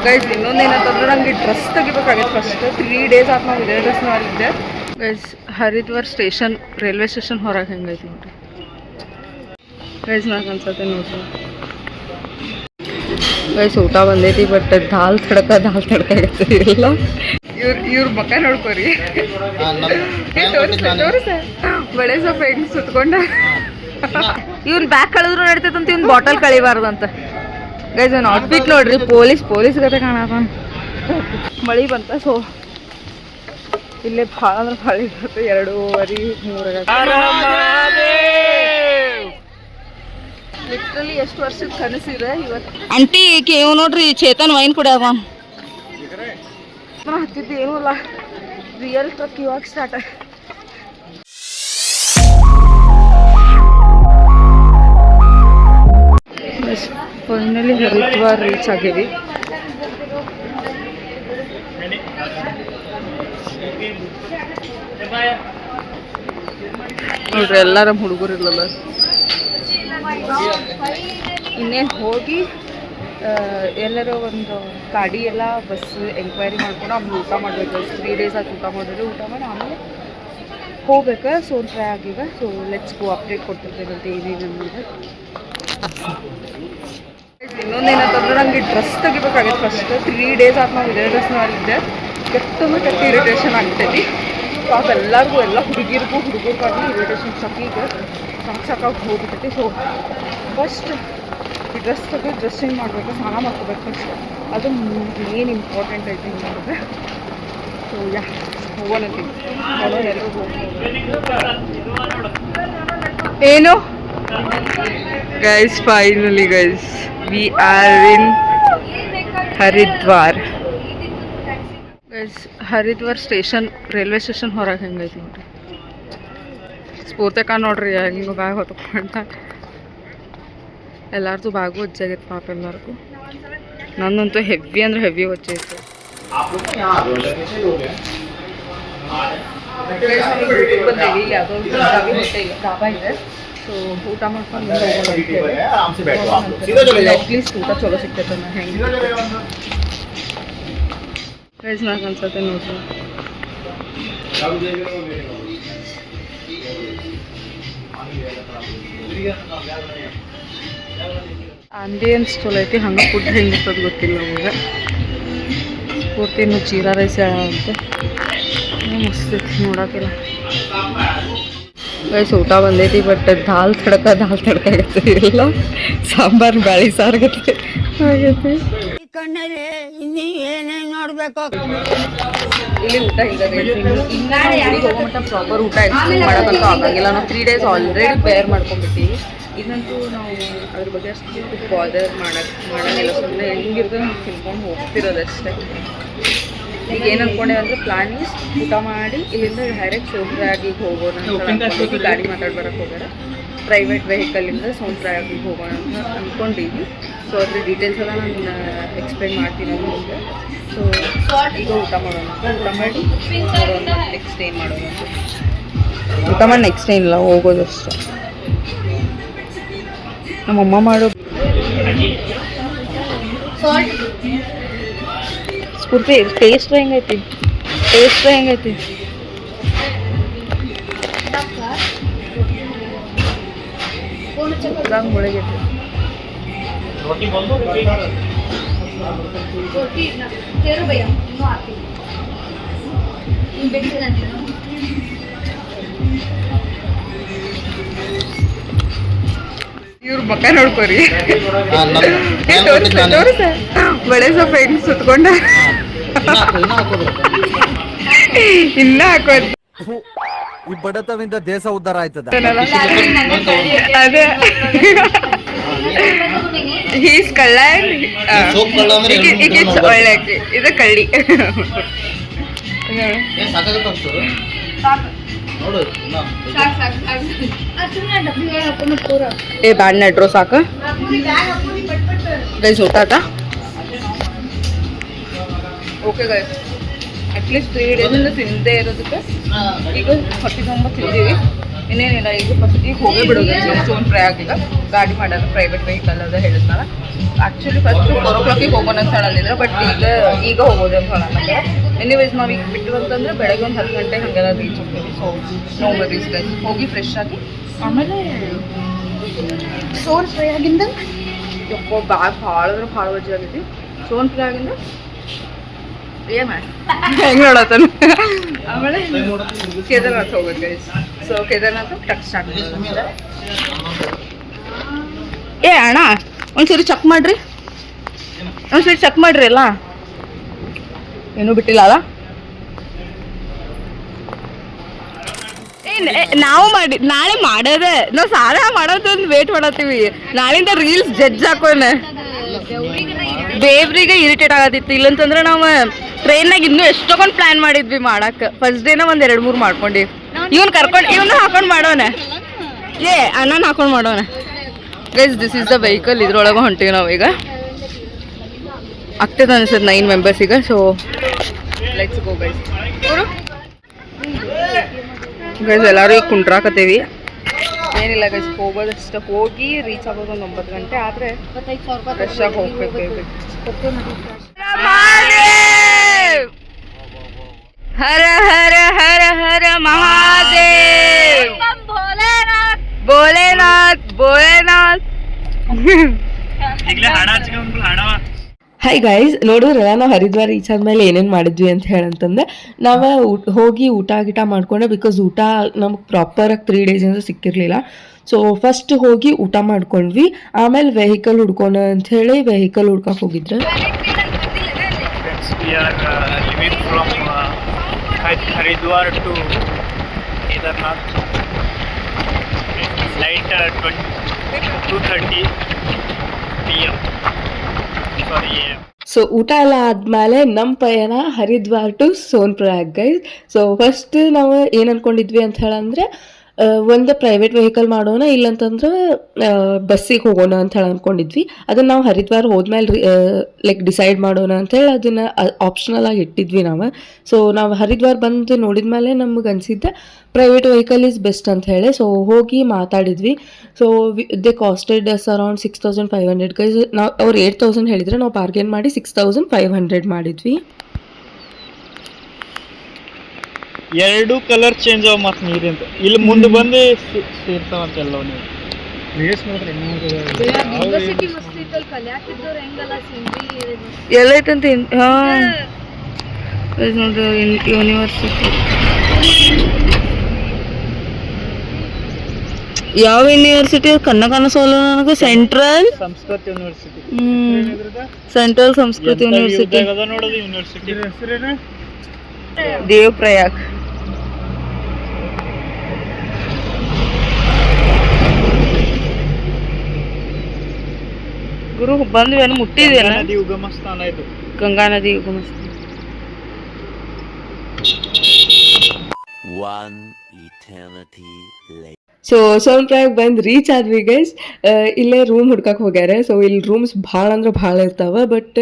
Guys ಇನ್ನೊಂದೇನಂತಂದ್ರೆ ನಂಗೆ dress ತೆಗಿಬೇಕಾಗಿತ್ತು first 3 days ಆತು ನಾವು ಇದೇ ಡ್ರೆಸ್ ಮಾಡಿದ್ದೆ guys. Haridwar station railway station ಹೊರಗೆ ಹೆಂಗೈತಿ ನೋಡ್ರಿ ಗೈಸ್. ನಂಗೆ ಅನ್ಸತ್ತೆ ನೋಡ್ರಿ ಗೈಸ್ ಊಟ ಬಂದೈತಿ ಬಟ್ ದಾಲ್ ತಡಕ ಆಗತ್ತೆ ಇಲ್ಲ. ಇವ್ರ ಮಕ್ಕ ನೋಡ್ಕೋರಿ ತೋರಿಸ ಬಳೆ ಸ್ವಲ್ಪ ಹೆಂಗ್ ಸುತ್ಕೊಂಡ ಇವ್ನ ಬ್ಯಾಗ್ ಕಳೆದ್ರು ನಡಿತೈತಂತ ಇವ್ನ ಬಾಟಲ್ ಕಳಿಬಾರ್ದಂತ ಗೈಸ್. ಅವ್ನ ಔಟ್ಫಿಟ್ ನೋಡ್ರಿ ಪೊಲೀಸ್ ಗತೆ ಕಾಣತ. ಮಳಿ ಬಂತ ಸೊ ಇಲ್ಲೇ ಭಾಳ ಅಂದ್ರೆ ಭಾಳ ಇರುತ್ತೆ 2:30-3 ಲಿಟ್ರಲಿ ಎಷ್ಟು ವರ್ಷದ ಕನಸಿದೆ ಇವತ್ತು. ಆಂಟಿ ಕೇವ್ ನೋಡ್ರಿ ಚೇತನ್ ವೈನ್ ಕುಡಿಯಾಗ ಹತ್ತಿದ್ದು ಏನೂ ಇಲ್ಲ. ರಿಯಲ್ ಟ್ರಕ್ ಇವಾಗ ಸ್ಟಾರ್ಟ್. ಫೈನಲಿ ಹರಿದ್ವಾರ್ ರೀಚ್ ಆಗೇವಿ. ನೋಡ್ರಿ ಎಲ್ಲಾರ ಹುಡುಗರು ಇಲ್ಲಲ್ಲ. ಇನ್ನೇನು ಹೋಗಿ ಎಲ್ಲರೂ ಒಂದು ಗಾಡಿ ಎಲ್ಲ ಬಸ್ ಎಂಕ್ವೈರಿ ಮಾಡ್ಕೊಂಡು ಆಮೇಲೆ ಊಟ ಮಾಡಬೇಕು. 3 days ಆಗಿ ಊಟ ಮಾಡಿದ್ರೆ ಊಟ ಮಾಡಿ ಆಮೇಲೆ ಹೋಗ್ಬೇಕು. ಸೋನ್ ಫ್ರೈ ಆಗೀಗ. ಸೊ ಲೆಟ್ಸ್ ಗೋ ಅಪ್ಡೇಟ್ ಕೊಡ್ತಿರ್ತೇವಂತೆ ಏನೇನು ಅನ್ನೋದು. ಇನ್ನೊಂದೇನಂತಂದ್ರೆ ನಂಗೆ ಡ್ರೆಸ್ ತೆಗಿಬೇಕಾಗಿತ್ತು ಫಸ್ಟ್ 3 days ಆತು ನಾವು ಇದೇ ಡ್ರೆಸ್ ಮಾಡಿದ್ದೆ. ಕೆಟ್ಟು ಇರಿಟೇಷನ್ ಆಗ್ತೈತಿ ಪಾಪ ಎಲ್ಲರಿಗೂ, ಎಲ್ಲ ಹುಡುಗರಿಗೂ ಇರಿಟೇಷನ್ ಸಖೀಗೆ ಸಾಕಾಗಿ ಹೋಗ್ಬಿಟ್ಟೈತಿ. ಸೊ ಫಸ್ಟ್ ಈ ಡ್ರೆಸ್ ತೆಗೆದು ಡ್ರೆಸ್ ಚೇಂಜ್ ಮಾಡಬೇಕು, ಸ್ನಾನ ಮಾಡ್ಕೋಬೇಕು ಫಸ್ಟ್. ಅದು ಮೇನ್ ಇಂಪಾರ್ಟೆಂಟ್ ಐತಿ ನೋಡಿದ್ರೆ. ಸೊ ಹೋಗೋಣಂತೀವಿ ಏನು guys. Finally guys we are in Haridwar guys. Haridwar station railway station ಹೊರಗೆ ಹೆಂಗೈತಿ ನೋಡ್ರಿ. ಸ್ಫೂರ್ತಿ ನೋಡ್ರಿ ಹಿಂಗೆ ಬ್ಯಾಗ್ ಹೊತ್ಕೊಂಡ. ಎಲ್ಲಾರ್ದು ಬ್ಯಾಗು ಹೊಚ್ಚಾಗೈತೆ ಪಾಪ ಎಲ್ಲರಿಗೂ. ನನ್ನಂತೂ ಹೆವಿ ಅಂದ್ರೆ ಹೆವಿ ಹೊಚ್ಚೈತೆ. ಬಂದೇವಿ ಯಾವುದೋ ಡಾಬಾ ಇದೆ. ಸೊ ಊಟ ಮಾಡ್ಕೊಂಡು ಅಟ್ಲೀಸ್ಟ್ ಊಟ ಚಲೋ ಸಿಗ್ತೈತೆ ನಾ ಹೆಂಗೆ ಗೈಸ್. ನಂಗೆ ಅನ್ಸತ್ತೆ ನೋಡ್ರಿ ಆಂಬಿಯನ್ಸ್ ಚಲೋ ಐತಿ. ಹಂಗೆ ಫುಡ್ ಹೆಂಗಿರ್ತದೆ ಗೊತ್ತಿಲ್ಲ ನಮಗೆ. ಪೂರ್ತಿ ಜೀರಾ ರೈಸ್ ಅಂತೆ ಮಸ್ತ್ ಐತಿ ನೋಡೋಕ್ಕೆಲ್ಲ ಗೈಸ್. ಊಟ ಬಂದೈತಿ ಬಟ್ ದಾಲ್ ತಡಕ ಆಗತ್ತೆ ಇಲ್ಲ. ಸಾಂಬಾರು ಬ್ಯಾಳಿ ಸಾರಾಗತ್ತೆ ಆಗೈತಿ. ಇಲ್ಲಿ ಊಟ ಹಿಂಗೆ ಪ್ರಾಪರ್ ಊಟ ಎಕ್ಸ್ಪ್ಲೇನ್ ಮಾಡೋಕ್ಕಂತೂ ಆಗಂಗಿಲ್ಲ. ನಾವು 3 days ಆಲ್ರೆಡಿ ಪೇರ್ ಮಾಡ್ಕೊಂಡ್ಬಿಟ್ಟಿವಿ. ಇದಂತೂ ನಾವು ಅದ್ರ ಬಗ್ಗೆ ಅಷ್ಟು ಬಾದರ್ ಮಾಡೋಂಗಿಲ್ಲ. ಸುಮ್ಮನೆ ಹೆಂಗಿರ್ತದೆ ನಾವು ತಿನ್ಕೊಂಡು ಹೋಗ್ತಿರೋದಷ್ಟೇ. ಈಗ ಏನು ಅಂದ್ಕೊಂಡೆ ಅಂದರೆ ಪ್ಲಾನ್ ಈಸ್ ಊಟ ಮಾಡಿ ಇಲ್ಲಿಂದ ಡೈರೆಕ್ಟ್ ಸೋನ್ಪ್ರಯಾಗಿಗೆ ಹೋಗೋಣ ಅಂತ ಗಾಡಿ ಮಾತಾಡಿ ಬರೋಕ್ಕೆ ಹೋಗೋಣ. ಪ್ರೈವೇಟ್ ವೆಹಿಕಲಿಂದ ಸೋನ್ಪ್ರಯಾಗಿಗೆ ಹೋಗೋಣ ಅಂತ ಅಂದ್ಕೊಂಡಿದ್ವಿ. ಸೊ ಅದ್ರ ಡೀಟೇಲ್ಸ್ ಎಲ್ಲ ನಾನು ಎಕ್ಸ್ಪ್ಲೇನ್ ಮಾಡ್ತೀನಿ ಮುಂದೆ. ಸೊ ಈಗ ಊಟ ಮಾಡೋಣ. ಊಟ ಮಾಡಿ ನೋಡೋಣ ನೆಕ್ಸ್ಟ್ ಏನು ಮಾಡೋಣ ಅಂತ. ಊಟ ಮಾಡಿ ನೆಕ್ಸ್ಟ್ ಏನಿಲ್ಲ ಹೋಗೋದಷ್ಟೇ. ನಮ್ಮಮ್ಮ ಮಾಡೋ ಸ್ಫೂರ್ತಿ ಟೇಸ್ಟ್ ಹೆಂಗೈತಿ? ಮುಳಗೈತಿ. ಇವ್ರ ಮಕ್ಕ ನೋಡ್ಕೋರಿ ತೋರಿಸ ಬಳೆ ಸ್ವಲ್ಪ ಹೆಂಗ್ ಸುತ್ಕೊಂಡ ಇನ್ನ ಹಾಕೋದು. ಈ ಬಡತವಿಂದ ದೇಶ ಉದ್ಧಾರ ಆಯ್ತದ. ಅದೇ ಹೀಸ್ ಕಳ್ಳ ಒಳ್ಳೆಕಿ ಇದು ಕಳ್ಳಿ. ಏ ಬ್ಯಾಡ್ ನೆಟ್ರೋ ಸಾಕು ಗೈಸ್. ಊಟ ಓಕೆ ಗೈಸ್. ಅಟ್ಲೀಸ್ಟ್ 3 days ತಿಂದೇ ಇರೋದಕ್ಕೆ ಈಗ ಹೊಟ್ಟೆ ತುಂಬ ತಿಂದೀವಿ. ಇನ್ನೇನಿಲ್ಲ ಈಗ ಫಸ್ಟ್ ಈಗ ಹೋಗೇ ಬಿಡೋದು ಸೋನ್ ಫ್ರೈ ಆಗಿಲ್ಲ. ಗಾಡಿ ಮಾಡೋದು ಪ್ರೈವೇಟ್ ವೆಹಿಕಲ್ ಅದ ಹೇಳಿದ್ನಲ್ಲ. ಆ್ಯಕ್ಚುಲಿ ಫಸ್ಟ್ 4 o'clock ಹೋಗೋಣ ಅಂತ ಹೇಳಂದಿದ್ರು, ಬಟ್ ಈಗ ಹೋಗೋದು ಅಂತ ಹೇಳಕ್ಕೆ. ಎನಿವೇಸ್ ನಾವು ಈಗ ಬಿಟ್ಟು ಅಂತಂದ್ರೆ ಬೆಳಗ್ಗೆ ಒಂದು 10 ಗಂಟೆ ಹಾಗೆಲ್ಲ ರೀಚ್ ಆಗ್ತೀವಿ. ಸೊ ನೋ ವರೀಸ್ ಗೈಸ್, ಹೋಗಿ ಫ್ರೆಶ್ ಆಗಿ ಆಮೇಲೆ ಸೋನ್ ಫ್ರೈಯಾಗಿಂದ ಯಪ್ಪ ಬ್ಯಾಗ್ ಭಾಳ ಅಂದ್ರೆ ಭಾಳ ವಜ್ಜೆ ಆಗೈತಿ. ಸೋನ್ ಫ್ರೈಯಾಗಿಂದ ಏನು ಮಾಡಿ ಹೆಂಗೆ ನೋಡತ್ತಾನ. ಆಮೇಲೆ ಕೇದಾರ್ನಾಥ್ ಹೋಗೋದು ಗೈಸ್. ಸೊ ಕೇದಾರ್ನಾಥ್ ಟಕ್ ಸ್ಟಾರ್ಟ್ ಮಾಡೋದು. ಏ ಅಣ್ಣ ಒಂದ್ಸರಿ ಚೆಕ್ ಮಾಡ್ರಿ, ಒಂದ್ಸರಿ ಚೆಕ್ ಮಾಡ್ರಿ ಅಲ್ಲ, ಏನೂ ಬಿಟ್ಟಿಲ್ಲ ಅಲ್ಲ. ನಾವು ಮಾಡಿ ನಾಳೆ ಮಾಡೋದೆ, ನಾವು ಸಾಲ ಮಾಡೋದೊಂದು ವೇಟ್ ಮಾಡತ್ತೀವಿ. ನಾಳಿಂದ ರೀಲ್ಸ್ ಜಡ್ಜ್ ಹಾಕೋಣ. ಬೇವ್ರಿಗೆ ಇರಿಟೇಟ್ ಆಗತ್ತಿತ್ತು. ಇಲ್ಲಂತಂದ್ರೆ ನಾವು ಟ್ರೈನ್ನಾಗ ಇನ್ನೂ ಎಷ್ಟೊಂದು ಪ್ಲಾನ್ ಮಾಡಿದ್ವಿ ಮಾಡಕ್ಕೆ. ಫಸ್ಟ್ ಡೇನ ಒಂದು 2-3 ಮಾಡ್ಕೊಂಡಿ. ಇವನ್ ಕರ್ಕೊಂಡು ಇವನ್ನ ಹಾಕೊಂಡು ಮಾಡೋಣ. ಏ ಅಣ್ಣನ ಹಾಕೊಂಡು ಮಾಡೋಣ guys. This is the vehicle, ಇದ್ರೊಳಗೆ ಹೊಂಟೀವಿ ನಾವೀಗ. ಆಗ್ತದೆ ಅನ್ಸತ್ತೆ 9 ಮೆಂಬರ್ಸ್ ಈಗ. So let's go guys. Guys ಎಲ್ಲರೂ ಈಗ ಕುಂಡ್ರಾಕತ್ತೀವಿ. ಏನಿಲ್ಲ ಗೈಸ್, ಹೋಗೋದಷ್ಟು ಹೋಗಿ ರೀಚ್ ಆಗೋದು ಒಂದು 9 ಗಂಟೆ ಆದರೆ ಫ್ರೆಶ್ ಆಗಿ ಹೋಗ್ಬೇಕು. ಹರ ಹರ ಹರ ಹರ ಮಹಾದೇವ್, ಭೋಲೆನಾಥ್ ಭೋಲೆನಾಥ್. ಹಾಯ್ ಗೈಸ್, ನೋಡಿದ್ರಲ್ಲ ನಾವು ಹರಿದ್ವಾರ ರೀಚ್ ಆದ್ಮೇಲೆ ಏನೇನು ಮಾಡಿದ್ವಿ ಅಂತ ಹೇಳಂತಂದ್ರೆ, ನಾವು ಹೋಗಿ ಊಟ ಗೀಟ ಮಾಡ್ಕೊಂಡೆ. ಬಿಕಾಸ್ ಊಟ ನಮ್ಗೆ ಪ್ರಾಪರಾಗಿ 3 ಡೇಸಿಂದ ಸಿಕ್ಕಿರಲಿಲ್ಲ. ಸೊ ಫಸ್ಟ್ ಹೋಗಿ ಊಟ ಮಾಡ್ಕೊಂಡ್ವಿ. ಆಮೇಲೆ ವೆಹಿಕಲ್ ಹುಡ್ಕೋಣ ಅಂತ ಹೇಳಿ ವೆಹಿಕಲ್ ಹುಡ್ಕಕ್ಕೆ ಹೋಗಿದ್ರೆ. Haridwar to Kedarnath. Flight 2:30 PM. So ಊಟ ಎಲ್ಲ ಆದ್ಮೇಲೆ ನಮ್ಮ ಪಯಣ Haridwar to Sonprayag guys. So first ನಾವು ಏನು ಅನ್ಕೊಂಡಿದ್ವಿ ಅಂತ ಹೇಳಂದ್ರೆ, ಒಂದು ಪ್ರೈವೇಟ್ ವೆಹಿಕಲ್ ಮಾಡೋಣ, ಇಲ್ಲಂತಂದ್ರೆ ಬಸ್ಸಿಗೆ ಹೋಗೋಣ ಅಂತ ಹೇಳಿ ಅಂದ್ಕೊಂಡಿದ್ವಿ. ಅದನ್ನು ನಾವು ಹರಿದ್ವಾರ ಹೋದ್ಮೇಲೆ ಲೈಕ್ ಡಿಸೈಡ್ ಮಾಡೋಣ ಅಂತೇಳಿ ಅದನ್ನು ಆಪ್ಷನಲ್ ಆಗಿ ಇಟ್ಟಿದ್ವಿ ನಾವು. ಸೊ ನಾವು ಹರಿದ್ವಾರ ಬಂದು ನೋಡಿದ್ಮೇಲೆ ನಮ್ಗೆ ಅನಿಸಿದ್ದೆ ಪ್ರೈವೇಟ್ ವೆಹಿಕಲ್ ಈಸ್ ಬೆಸ್ಟ್ ಅಂತ ಹೇಳಿ. ಸೊ ಹೋಗಿ ಮಾತಾಡಿದ್ವಿ. So they costed around 6500 guys. ನಾವು ಅವ್ರು 8000 ಹೇಳಿದರೆ ನಾವು ಬಾರ್ಗೇನ್ ಮಾಡಿ 6500 ಮಾಡಿದ್ವಿ. 2 ಕಲರ್ ಚೇಂಜ್ ಆಗ ಮತ್ತೆ ನೀರಿಂದ ಇಲ್ಲಿ ಮುಂದೆ ಬಂದು ಸೇರ್ತಾವಂತೆಲ್ಲ ಎಲ್ಲೈತಂತ. ಹಾಂ ನೋಡ್ರಿ ಯೂನಿವರ್ಸಿಟಿ. ಯಾವ ಯೂನಿವರ್ಸಿಟಿ? ಕನ್ನಡ ಸೋಲ ನನಗೆ central Sanskrit university. Central Sanskrit university ನೋಡೋದು ಯೂನಿವರ್ಸಿಟಿ ದೇವ್ ಪ್ರಯಾಗ್. ಗುರು ಬಂದ್ವಿ ಏನು ಮುಟ್ಟಿದ್ವಿ. ನದಿ ಉಗಮ ಸ್ಥಾನ ಇದು, ಗಂಗಾ ನದಿ ಉಗಮ ಸ್ಥಾನ. ಸೊ ಸೋನ್ ಪ್ರಯಾಗ್ ಬಂದು ರೀಚ್ ಆದ್ವಿ ಗೈಸ್. ಇಲ್ಲೇ ರೂಮ್ ಹುಡ್ಕಕ್ಕೆ ಹೋಗ್ಯಾರೆ. ಸೊ ಇಲ್ಲಿ ರೂಮ್ಸ್ ಭಾಳ ಅಂದ್ರೆ ಭಾಳ ಇರ್ತಾವೆ, ಬಟ್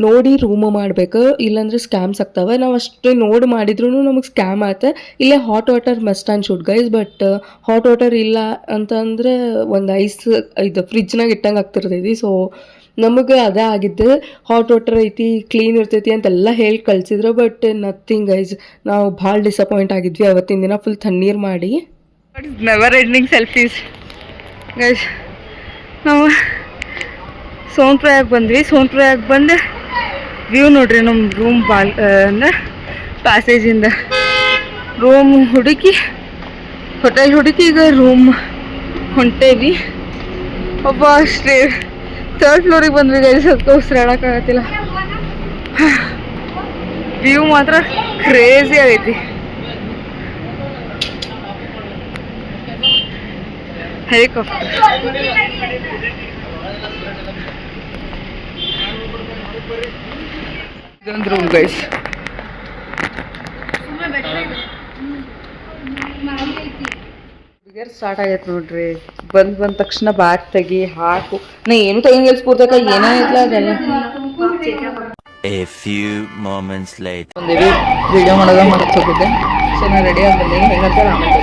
ನೋಡಿ ರೂಮ್ ಮಾಡ್ಬೇಕು, ಇಲ್ಲಾಂದ್ರೆ ಸ್ಕ್ಯಾಮ್ಸ್ ಆಗ್ತಾವೆ. ನಾವು ಅಷ್ಟು ನೋಡಿ ಮಾಡಿದ್ರು ನಮಗೆ ಸ್ಕ್ಯಾಮ್ ಆಯ್ತು. ಇಲ್ಲೇ hot water must and should guys. But hot water ಇಲ್ಲ ಅಂತಂದ್ರೆ ಒಂದು ಐಸ್ ಇದು ಫ್ರಿಜ್ನಾಗ ಇಟ್ಟಂಗೆ ಆಗ್ತಿರ್ತೈತಿ. ಸೊ ನಮಗೆ ಅದೇ ಆಗಿದ್ದು. ಹಾಟ್ ವಾಟರ್ ಐತಿ, ಕ್ಲೀನ್ ಇರ್ತೈತಿ ಅಂತೆಲ್ಲ ಹೇಳಿ ಕಳಿಸಿದ್ರು, ಬಟ್ ನಥಿಂಗ್ ಗೈಸ್. ನಾವು ಭಾಳ ಡಿಸಪಾಯಿಂಟ್ ಆಗಿದ್ವಿ ಅವತ್ತಿನ ದಿನ. ಫುಲ್ ತಣ್ಣೀರು ಮಾಡಿ ನೆವರ್ ಎಂಡಿಂಗ್ ಸೆಲ್ಫೀಸ್ ಗೈಸ್. ನಾವು ಸೋನ್ ಪ್ರಯಾಗ್ ಬಂದ್ವಿ. ಸೋನ್ ಪ್ರಯಾಗ್ ಬಂದು ವ್ಯೂ ನೋಡ್ರಿ ನಮ್ಮ ರೂಮ್ ಅಂದ್ರೆ ಪ್ಯಾಸೇಜಿಂದ ರೂಮ್ ಹುಡುಕಿ ಹೋಟೆಲ್ ಹುಡುಕಿ ಈಗ ರೂಮ್ ಹೊಂಟೇವಿ. ಒಬ್ಬ ಅಷ್ಟೇ 3rd ಫ್ಲೋರಿಗೆ ಬಂದ್ವಿ ಗೈಸ್. ಅದಕ್ಕೆ ಉಸಿರಾಡೋಕ್ಕಾಗತ್ತಿಲ್ಲ. ವ್ಯೂ ಮಾತ್ರ ಕ್ರೇಜಿ ಆಗೈತಿ. ಹೆಲಿಕಾಪ್ಟರ್. ಇದೊಂದು ರೂಮ್ ಗೈಸ್. ಸ್ಟಾರ್ಟ್ ಆಗೈತೆ ನೋಡ್ರಿ. ಬಂದ ತಕ್ಷಣ ಬ್ಯಾಗ್ ತೆಗಿ ಹಾಕು. ನಾ ಏನು ತೆಗಿಂಗಿಲ್ಲ ಸ್ಫೂರ್ತಕ, ಏನೇ ಇಲ್ಲ ಅದೆಲ್ಲ. A few moments later. ಬಂದೇವಿ. ವಿಡಿಯೋ ಮಾಡೋದ ಮರ್ತು ಹೋಗಿದ್ದೆ. ಸೊ ನಾನು ರೆಡಿ ಆಗಿ ಬಂದೀನಿ. ಹೆಂಗಂತ ಆಮೇಲೆ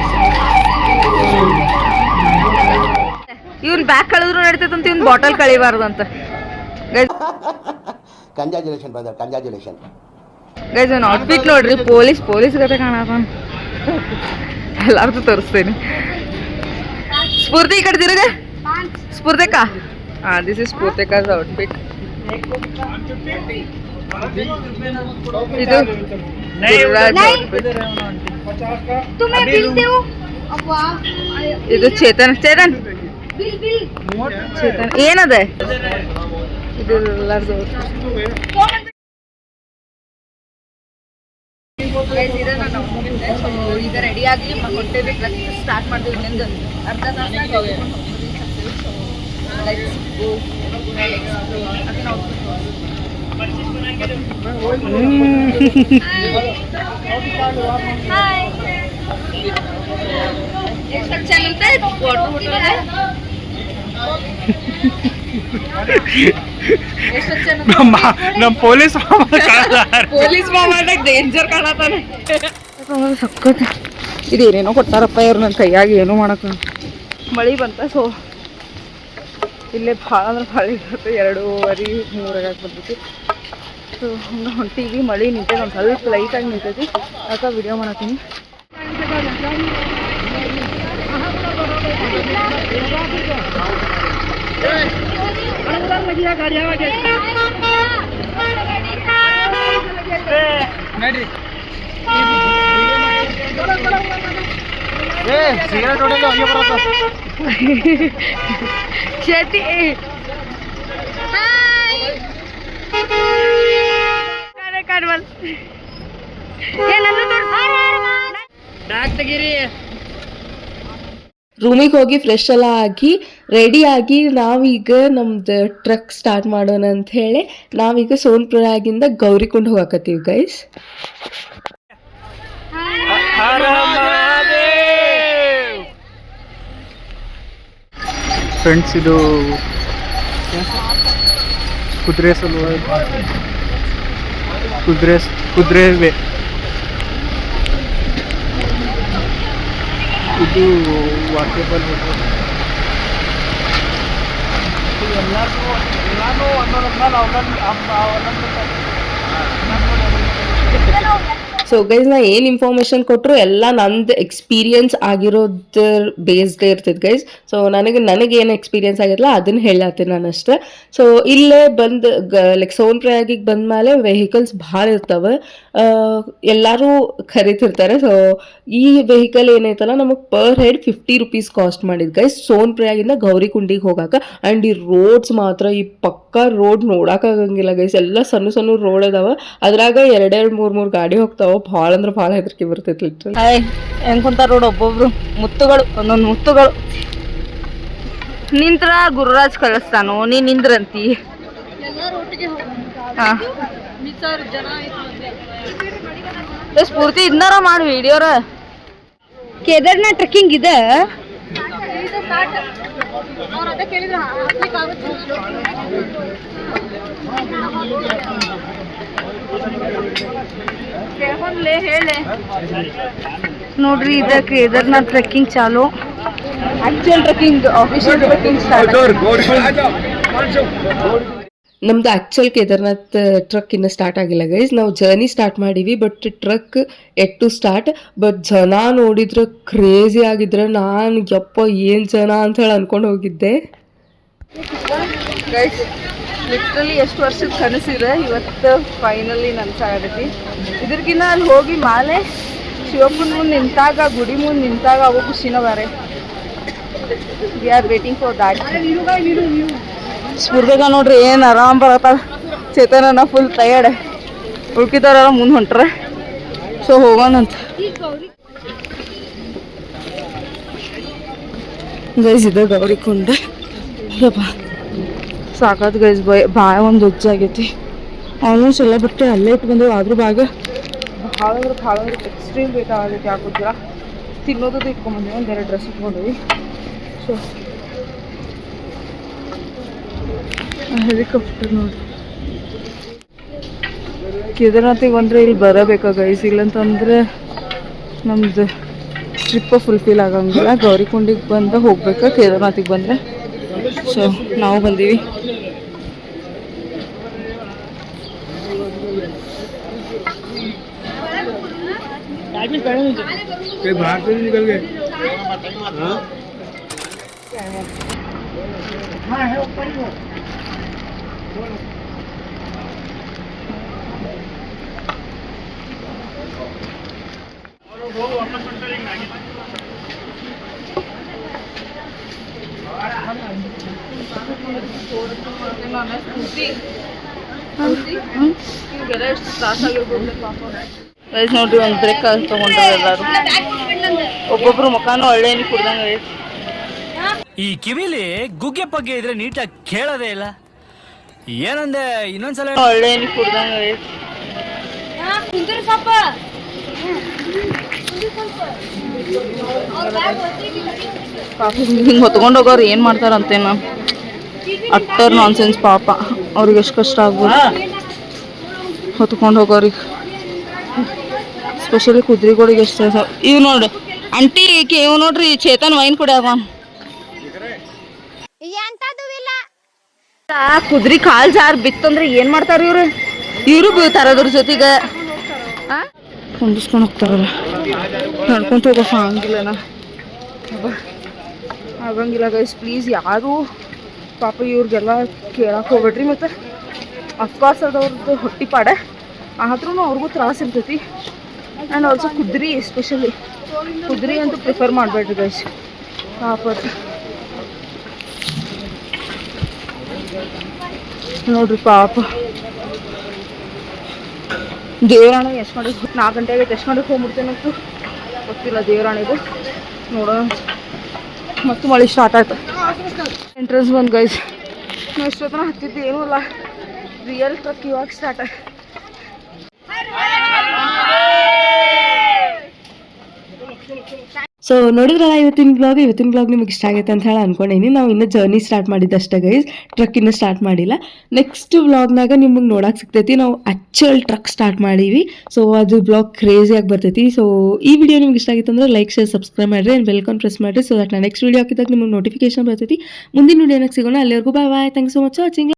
ಇವ್ನು ಬ್ಯಾಗ್ ಕಳೆದ್ರು ನಡೀತೈತಂತ, ಇವ್ನು ಬಾಟಲ್ ಕಳಿಬಾರ್ದು ಅಂತ. Congratulation brother, congratulation. ಗೈಸ್ ಒಂದು ಔಟ್ಫಿಟ್ ನೋಡ್ರಿ, ಪೊಲೀಸ್ ಗತೆ ಕಾಣತಾನ. ಎಲ್ಲಾರ್ದು ತೋರಿಸ್ತೇನೆ. ಸ್ಫೂರ್ತಿ ಈ ಕಡೆ ತಿರುಗ. ಸ್ಫೂರ್ತಿಕ ದಿಸ್ ಇಸ್ ಸ್ಫೂರ್ತಿಕಾಸ್ ಔಟ್ಫಿಟ್. ಇದು ಗುರುರಾಜ್ ಔಟ್ಫಿಟ್. ಇದು ಚೇತನ್ ಏನದೆ ಇದು ಎಲ್ಲಾರ್ದು. ಈಗ ರೆಡಿ ಆಗಿ ಹೊಟ್ಟೆಗೆ ಸ್ಟಾರ್ಟ್ ಮಾಡ್ತೀವಿ. ಇನ್ನೊಂದು ಅರ್ಧ ತಾಸು ನಮ್ಮ ಪೊಲೀಸ್ ಮಾಮಾದಾಗ ಡೇಂಜರ್ ಕಾಣತಾನೆ. ಸಕ್ಕತ್ ಇದು ಏನೇನೋ ಕೊಟ್ಟಾರಪ್ಪ ಇವ್ರು ನನ್ನ ಕೈಯಾಗಿ ಏನೂ ಮಾಡಕ್ಕೆ. ಮಳೆ ಬಂತ, ಸೊ ಇಲ್ಲೇ ಭಾಳ ಅಂದ್ರೆ ಭಾಳ ಇರುತ್ತೆ. 2:30 ಬಂದೈತಿ. ಸೊ ಹಂಗೆ ಹೊಂಟೀವಿ. ಮಳೆ ನಿಂತೈತೆ, ಒಂದು ಸ್ವಲ್ಪ ಲೈಟಾಗಿ ನಿಂತೈತಿ. ಅದಕ್ಕೆ ವಿಡಿಯೋ ಮಾಡತ್ತೀನಿ. ಶೆಟ್ಟಿ ರೂಮಿಗೆ ಹೋಗಿ ಫ್ರೆಶ್ ಎಲ್ಲ ಆಗಿ ರೆಡಿ ಆಗಿ ನಾವೀಗ ನಮ್ದು ಟ್ರಕ್ ಸ್ಟಾರ್ಟ್ ಮಾಡೋಣ ಅಂತ ಹೇಳಿ ನಾವೀಗ ಸೋನ್ಪ್ರಯಾಗಿಂದ ಗೌರಿಕೊಂಡು ಹೋಗಕತ್ತೀವಿ ಗೈಸ್. ಫ್ರೆಂಡ್ಸ್, ಇದು ಕುದುರೆ ಸಲುವಾಗಿ ಕುದುರೆ ವೇ. ಇದು ವಾಕೇಬಲ್ ಎಲ್ಲಾನು ಸೊ ಗೈಸ್ ನಾ ಏನು ಇನ್ಫಾರ್ಮೇಶನ್ ಕೊಟ್ಟರು ಎಲ್ಲ ನಂದು ಎಕ್ಸ್ಪೀರಿಯನ್ಸ್ ಆಗಿರೋದ್ರ ಬೇಸ್ಡ್ ಇರ್ತೈತೆ ಗೈಸ್. ಸೊ ನನಗೆ ಏನು ಎಕ್ಸ್ಪೀರಿಯನ್ಸ್ ಆಗಿರಲ್ಲ ಅದನ್ನು ಹೇಳತ್ತೀನಿ ನಾನು ಅಷ್ಟೇ. ಸೊ ಇಲ್ಲೇ ಬಂದು ಲೈಕ್ ಸೋನ್ಪ್ರಯಾಗಿಗೆ ಬಂದಮೇಲೆ ವೆಹಿಕಲ್ಸ್ ಭಾಳ ಇರ್ತವೆ, ಎಲ್ಲರೂ ಖರೀತಿರ್ತಾರೆ. ಸೊ ಈ ವೆಹಿಕಲ್ ಏನೈತಲ್ಲ ನಮಗೆ ಪರ್ ಹೆಡ್ 50 ರೂಪೀಸ್ ಕಾಸ್ಟ್ ಮಾಡಿದ್ ಗೈಸ್ ಸೋನ್ಪ್ರಯಾಗಿಂದ ಗೌರಿಕುಂಡಿಗೆ ಹೋಗಾಕ. ಆ್ಯಂಡ್ ಈ ರೋಡ್ಸ್ ಮಾತ್ರ ಈ ಪಕ್ಕಾ ರೋಡ್ ನೋಡೋಕ್ಕಾಗಂಗಿಲ್ಲ ಗೈಸ್. ಎಲ್ಲ ಸಣ್ಣ ಸಣ್ಣ ರೋಡ್ ಅದಾವ, ಅದ್ರಾಗ 2-3 ಗಾಡಿ ಹೋಗ್ತಾವ. ಭಾಳ ಅಂದ್ರೆ ಭಾಳ ಹೆದರಿಕೆ ಬರ್ತೈತಿ. ಹೆಂಗ್ ಕುಂತಾರ ರೋಡ್, ಒಬ್ಬೊಬ್ರು ಮುತ್ತುಗಳು, ಒಂದೊಂದು ಮುತ್ತುಗಳು. ನಿಂತ್ರ ಗುರುರಾಜ್ ಕಳಿಸ್ತಾನು, ನೀ ನಿಂದ್ರಂತಿ. ಸ್ಫೂರ್ತಿ ಇದನ್ನಾರ ಮಾಡಿ ವಿಡಿಯೋರ. ಕೇದಾರ್ನಾಥ್ ಟ್ರೆಕ್ಕಿಂಗ್ ಇದೆ. ಹೇಳಿ ನೋಡ್ರಿ, ಇದ ಕೇದಾರ್ನಾಥ್ ಟ್ರೆಕ್ಕಿಂಗ್ ಚಾಲು. Actual trekking, official trekking start. ನಮ್ದು ಆ್ಯಕ್ಚುಲ್ ಕೇದಾರ್ನಾಥ್ ಟ್ರಕ್ ಇನ್ನೂ ಸ್ಟಾರ್ಟ್ ಆಗಿಲ್ಲ ಗೈಸ್. ನಾವು ಜರ್ನಿ ಸ್ಟಾರ್ಟ್ ಮಾಡೀವಿ, but trek yet to start. But ಜನ ನೋಡಿದ್ರೆ ಕ್ರೇಜಿ ಆಗಿದ್ರೆ ನಾನು ಯಪ್ಪ ಏನು ಜನ ಅಂತ ಹೇಳಿ ಅನ್ಕೊಂಡು ಹೋಗಿದ್ದೆ ಗೈಸ್. ಲಿಟ್ರಲಿ ಎಷ್ಟು ವರ್ಷದ ಕನಸಿದೆ, ಇವತ್ತು ಫೈನಲಿ ನನಸಾಗತೈತಿ. ಇದ್ರಕಿನ್ನ ಅಲ್ಲಿ ಹೋಗಿ ಮಾಲೆ ಶಿವಪ್ಪನ ಮುಂದೆ ನಿಂತಾಗ, ಗುಡಿ ಮುಂದೆ ನಿಂತಾಗ ಅವು ಖುಷಿನ ಬೇರೆ. We are waiting for that. ಸ್ಫೂರ್ತಿಗ ನೋಡ್ರಿ ಏನು ಆರಾಮ್ ಬರತ್ತಾಳ. ಚೇತನ ಫುಲ್ ಟಯರ್ಡ್, ಉಳ್ಕಿದವ್ರೆಲ್ಲ ಮುಂದೆ ಹೊಂಟ್ರೆ. So ಹೋಗೋಣಂತ guys. ಇದು ಗೌರಿಕೊಂಡ. ಯಪ್ಪ ಸಾಕಾದ ಗೈಸ್, ಭಾಳ ಒಂದು ಉಜ್ಜಾಗೈತಿ. ಆಲ್ಮೋಸ್ಟ್ ಎಲ್ಲ ಬಟ್ಟೆ ಅಲ್ಲೇ ಇಟ್ಟು ಬಂದೇವು, ಆದ್ರೂ ಭಾಳ ಅಂದ್ರೆ ಎಕ್ಸ್ಟ್ರೀಮ್ ಬೇಕಾಗೈತಿ. ಯಾಕೋದ್ರ ತಿನ್ನೋದು ಇಟ್ಕೊಂಡ್ಬಂದೇವಿ, ಒಂದೆರಡು ಡ್ರೆಸ್ ಇಟ್ಕೊಂಡ್ವಿ. ಸೊ ಹೆಲಿಕಾಪ್ಟರ್ ನೋಡಿ. ಕೇದಾರ್ನಾಥಿಗೆ ಬಂದರೆ ಇಲ್ಲಿ ಬರಬೇಕಾ ಗೈಸ್, ಇಲ್ಲಂತಂದರೆ ನಮ್ಮದು ಟ್ರಿಪ್ಪ ಫುಲ್ಫಿಲ್ ಆಗಂಗಿಲ್ಲ. ಗೌರಿಕುಂಡಿಗೆ ಬಂದು ಹೋಗ್ಬೇಕಾ ಕೇದಾರ್ನಾಥಿಗೆ ಬಂದರೆ. ಸೊ ನಾವು ಬಂದೀವಿ. बाहर से निकल गए ಗೈಸ್ ನೋಡ್ರಿ ಒಂದು ಬ್ರೇಕ್ ತಗೊಂಡ್ರೆ ಎಲ್ಲಾರು ಒಬ್ಬೊಬ್ರು ಮುಖಾನು ಒಳ್ಳೆ ನೀರು ಕುಡ್ದಂಗ ಈ ಕಿವಿಲಿ ಗುಗ್ಗೆ ಪಗ್ಗೆ ಇದ್ರೆ ನೀಟಾಗಿ ಕೇಳೋದೇ ಇಲ್ಲ ಏನಂದೆ ಇನ್ನೊಂದ್ಸಲ ಒಳ್ಳೆ ನೀರು ಕುಡ್ದಂಗ ಪಾಪ ಹಿಂಗೆ ಹೊತ್ಕೊಂಡು ಹೋಗೋರು ಏನು ಮಾಡ್ತಾರಂತೇನ ಅಟ್ಟರ್ ನಾನ್ಸೆನ್ಸ್ ಪಾಪ ಅವ್ರಿಗೆ ಎಷ್ಟು ಕಷ್ಟ ಆಗ್ಬೋದು ಹೊತ್ಕೊಂಡು ಹೋಗೋರಿಗೆ ಸ್ಪೆಷಲಿ ಕುದ್ರಿಗಳಿಗೆ ಎಷ್ಟು ಇವ್ ನೋಡ್ರಿ ಆಂಟಿ ಇವ್ ನೋಡ್ರಿ ಚೇತನ್ ವೈನ್ ಕುಡಿಯಾಗ ಕುದ್ರಿ ಕಾಲ್ ಜಾರ್ ಬಿತ್ತಂದ್ರೆ ಏನ್ ಮಾಡ್ತಾರ ಇವ್ರು ಬೀಳ್ತಾರ ಅದ್ರ ಜೊತೆಗೆ ಹೊಂದಿಸ್ಕೊಂಡು ಹೋಗ್ತಾರಲ್ಲ ನಡ್ಕೊಂತ ಹೋಗೋ ಆಗಂಗಿಲ್ಲನ ಆಗಂಗಿಲ್ಲ ಗೈಸ್ ಪ್ಲೀಸ್ ಯಾರು ಪಾಪ ಇವ್ರಿಗೆಲ್ಲ ಕೇಳಕ್ಕೆ ಹೋಗ್ಬೇಡ್ರಿ ಮತ್ತು ಅಫ್ಕೋರ್ಸ್ ಅದವ್ರದ್ದು ಹೊಟ್ಟಿ ಪಾಡೆ ಆದ್ರೂ ಅವ್ರಿಗೂ ತ್ರಾಸ ಇರ್ತೈತಿ ಆ್ಯಂಡ್ ಆಲ್ಸೋ ಕುದ್ರಿ ಎಸ್ಪೆಷಲಿ ಕುದ್ರಿ ಅಂತೂ ಪ್ರಿಫರ್ ಮಾಡಬೇಡ್ರಿ ಗೈಸ್ ಪಾಪ ನೋಡ್ರಿ ಪಾಪ ದೇವರಾಣಿ ಎಷ್ಟು ಮಾಡಿ 4 ಗಂಟೆಗೆ ಎಷ್ಟು ಮಾಡಕ್ಕೆ ಹೋಗ್ಬಿಡ್ತೇನಂತೂ ಗೊತ್ತಿಲ್ಲ ದೇವರಾಣಿದು ನೋಡೋಣ ಮತ್ತು ಮಳೆ ಸ್ಟಾರ್ಟ್ ಆಯ್ತು ಎಂಟ್ರೆನ್ಸ್ ಬಂದು ಗೈಸ್ ನಾವು ಎಷ್ಟೊತ್ತನ ಹತ್ತಿದ್ದು ಏನೂ ಇಲ್ಲ ರಿಯಲ್ ಟ್ರಕ್ ಇವಾಗ ಸ್ಟಾರ್ಟ್ ಆಯ್ತು ಸೊ ನೋಡಿದ್ರಲ್ಲ ಇವತ್ತಿನ ಬ್ಲಾಗ್ ನಿಮಗೆ ಇಷ್ಟ ಆಗೈತೆ ಅಂತ ಹೇಳಿ ಅನ್ಕೊಂಡೀನಿ. ನಾವು ಇನ್ನೂ ಜರ್ನಿ ಸ್ಟಾರ್ಟ್ ಮಾಡಿದ್ದಷ್ಟೇ ಗೈಸ್, ಟ್ರಕ್ ಇನ್ನೂ ಸ್ಟಾರ್ಟ್ ಮಾಡಿಲ್ಲ. ನೆಕ್ಸ್ಟ್ ಬ್ಲಾಗ್ನಾಗ ನಿಮಗೆ ನೋಡಕ್ಕೆ ಸಿಗ್ತೈತಿ ನಾವು ಆ್ಯಕ್ಚುಯಲ್ ಟ್ರಕ್ ಸ್ಟಾರ್ಟ್ ಮಾಡೀವಿ. ಸೊ ಅದು ಬ್ಲಾಗ್ ಕ್ರೇಜಿಯಾಗಿ ಬರ್ತೈತಿ. ಸೊ ಈ ವಿಡಿಯೋ ನಿಮ್ಗೆ ಇಷ್ಟ ಆಗಿತ್ತು ಅಂದ್ರೆ ಲೈಕ್ ಶೇರ್ ಸಬ್ಸ್ಕ್ರೈಬ್ ಮಾಡಿರಿ ಆ್ಯಂಡ್ ಬೆಲ್ ಐಕಾನ್ ಪ್ರೆಸ್ ಮಾಡಿರಿ ಸೊ ದಟ್ ನಾನು ನೆಕ್ಸ್ಟ್ ವಿಡಿಯೋ ಹಾಕಿದಾಗ ನಿಮಗೆ ನೋಟಿಫಿಕೇಶನ್ ಬರ್ತೈತಿ. ಮುಂದಿನ ವಿಡಿಯೋನಾಗ ಸಿಗೋಣ. ಅಲ್ಲಿವರೆಗೂ bye thank you so much watching.